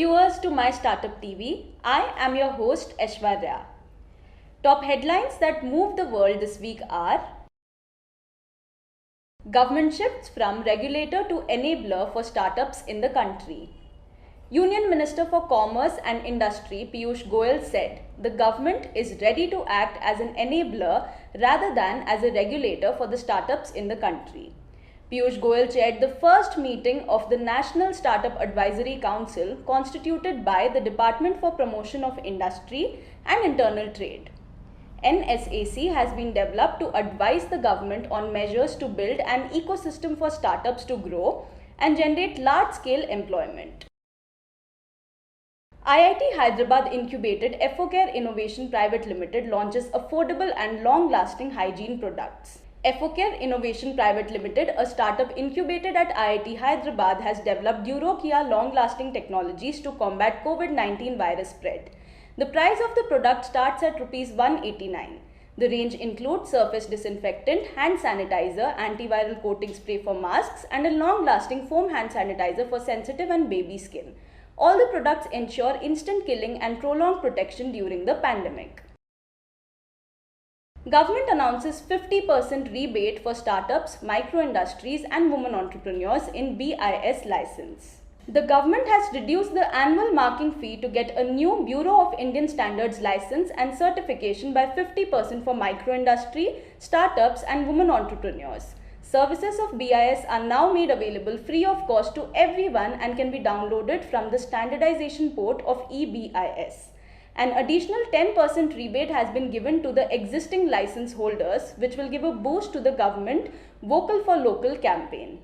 viewers to My Startup TV. I am your host Aishwarya. Top headlines that moved the world this week are: government shifts from regulator to enabler for startups in the country. Union Minister for Commerce and Industry Piyush Goyal said the government is ready to act as an enabler rather than as a regulator for the startups in the country. Piyush Goyal chaired the first meeting of the National Startup Advisory Council constituted by the Department for Promotion of Industry and Internal Trade. NSAC has been developed to advise the government on measures to build an ecosystem for startups to grow and generate large-scale employment. IIT Hyderabad incubated Effocare Innovation Private Limited launches affordable and long-lasting hygiene products. Effocare Innovation Private Limited, a startup incubated at IIT Hyderabad, has developed Durokia long-lasting technologies to combat COVID-19 virus spread. The price of the product starts at Rs 189. The range includes surface disinfectant, hand sanitizer, antiviral coating spray for masks, and a long-lasting foam hand sanitizer for sensitive and baby skin. All the products ensure instant killing and prolonged protection during the pandemic. Government announces 50% rebate for startups, micro-industries and women entrepreneurs in BIS license. The government has reduced the annual marking fee to get a new Bureau of Indian Standards license and certification by 50% for micro-industry, startups and women entrepreneurs. Services of BIS are now made available free of cost to everyone and can be downloaded from the standardization port of eBIS. An additional 10% rebate has been given to the existing license holders, which will give a boost to the government Vocal for Local campaign.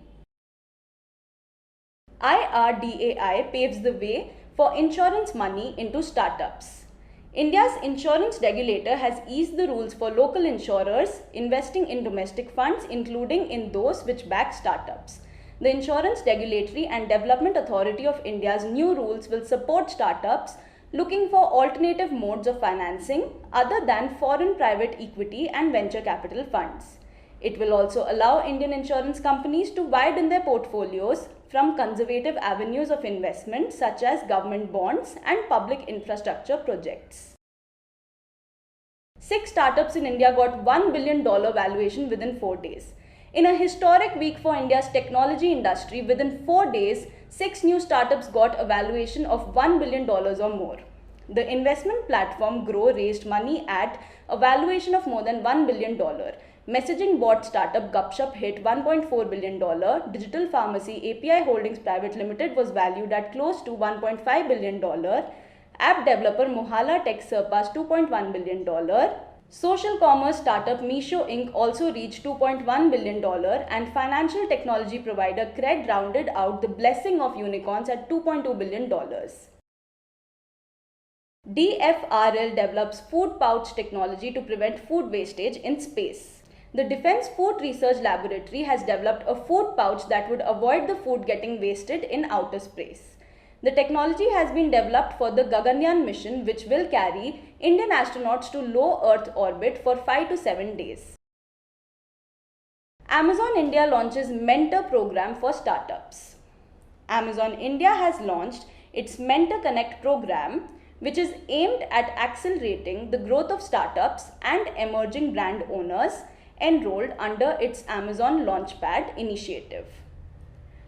IRDAI paves the way for insurance money into startups. India's insurance regulator has eased the rules for local insurers investing in domestic funds, including in those which back startups. The Insurance Regulatory and Development Authority of India's new rules will support startups looking for alternative modes of financing other than foreign private equity and venture capital funds. It will also allow Indian insurance companies to widen their portfolios from conservative avenues of investment such as government bonds and public infrastructure projects. 6 startups in India got $1 billion valuation within 4 days. In a historic week for India's technology industry, within 4 days, 6 new startups got a valuation of $1 billion or more. The investment platform Grow raised money at a valuation of more than $1 billion. Messaging bot startup Gupshup hit $1.4 billion. Digital pharmacy API Holdings Private Limited was valued at close to $1.5 billion. App developer Mohala Tech surpassed $2.1 billion. Social commerce startup Meesho Inc. also reached $2.1 billion, and financial technology provider Cred rounded out the blessing of unicorns at $2.2 billion. DFRL develops food pouch technology to prevent food wastage in space. The Defense Food Research Laboratory has developed a food pouch that would avoid the food getting wasted in outer space. The technology has been developed for the Gaganyaan mission, which will carry Indian astronauts to low Earth orbit for 5 to 7 days. Amazon India launches Mentor program for startups. Amazon India has launched its Mentor Connect program, which is aimed at accelerating the growth of startups and emerging brand owners enrolled under its Amazon Launchpad initiative.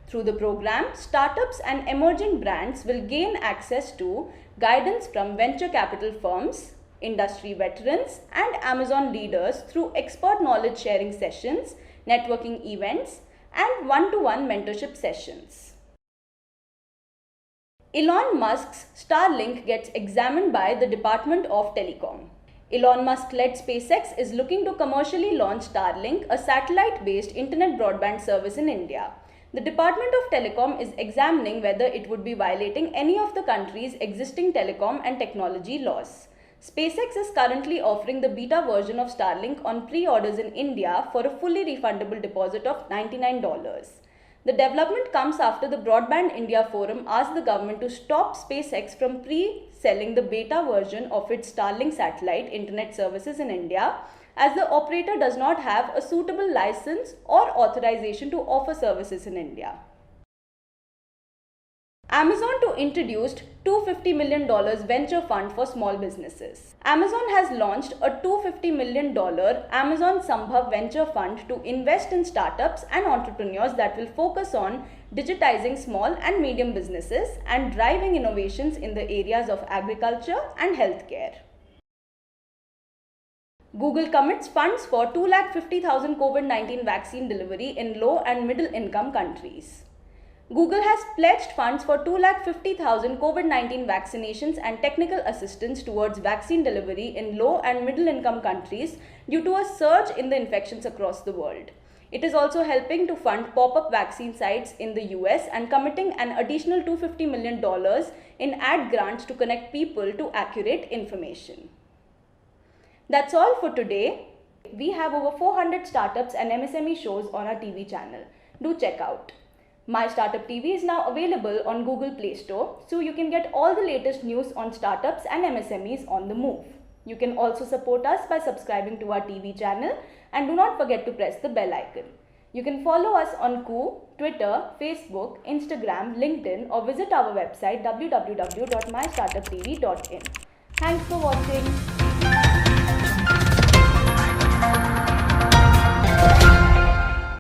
Through the program, startups and emerging brands will gain access to guidance from venture capital firms, industry veterans, and Amazon leaders through expert knowledge sharing sessions, networking events, and one-to-one mentorship sessions. Elon Musk's Starlink gets examined by the Department of Telecom. Elon Musk-led SpaceX is looking to commercially launch Starlink, a satellite-based internet broadband service in India. The Department of Telecom is examining whether it would be violating any of the country's existing telecom and technology laws. SpaceX is currently offering the beta version of Starlink on pre-orders in India for a fully refundable deposit of $99. The development comes after the Broadband India Forum asked the government to stop SpaceX from pre-selling the beta version of its Starlink satellite internet services in India, as the operator does not have a suitable license or authorization to offer services in India. Amazon to introduced $250 million venture fund for small businesses. Amazon has launched a $250 million Amazon Sambhav venture fund to invest in startups and entrepreneurs that will focus on digitizing small and medium businesses and driving innovations in the areas of agriculture and healthcare. Google commits funds for 250,000 COVID-19 vaccine delivery in low and middle income countries. Google has pledged funds for 250,000 COVID-19 vaccinations and technical assistance towards vaccine delivery in low and middle income countries due to a surge in the infections across the world. It is also helping to fund pop-up vaccine sites in the US and committing an additional $250 million in ad grants to connect people to accurate information. That's all for today. We have over 400 startups and MSME shows on our TV channel. Do check out. My Startup TV is now available on Google Play Store, so you can get all the latest news on startups and MSMEs on the move. You can also support us by subscribing to our TV channel and do not forget to press the bell icon. You can follow us on Koo, Twitter, Facebook, Instagram, LinkedIn, or visit our website www.mystartuptv.in. Thanks for watching.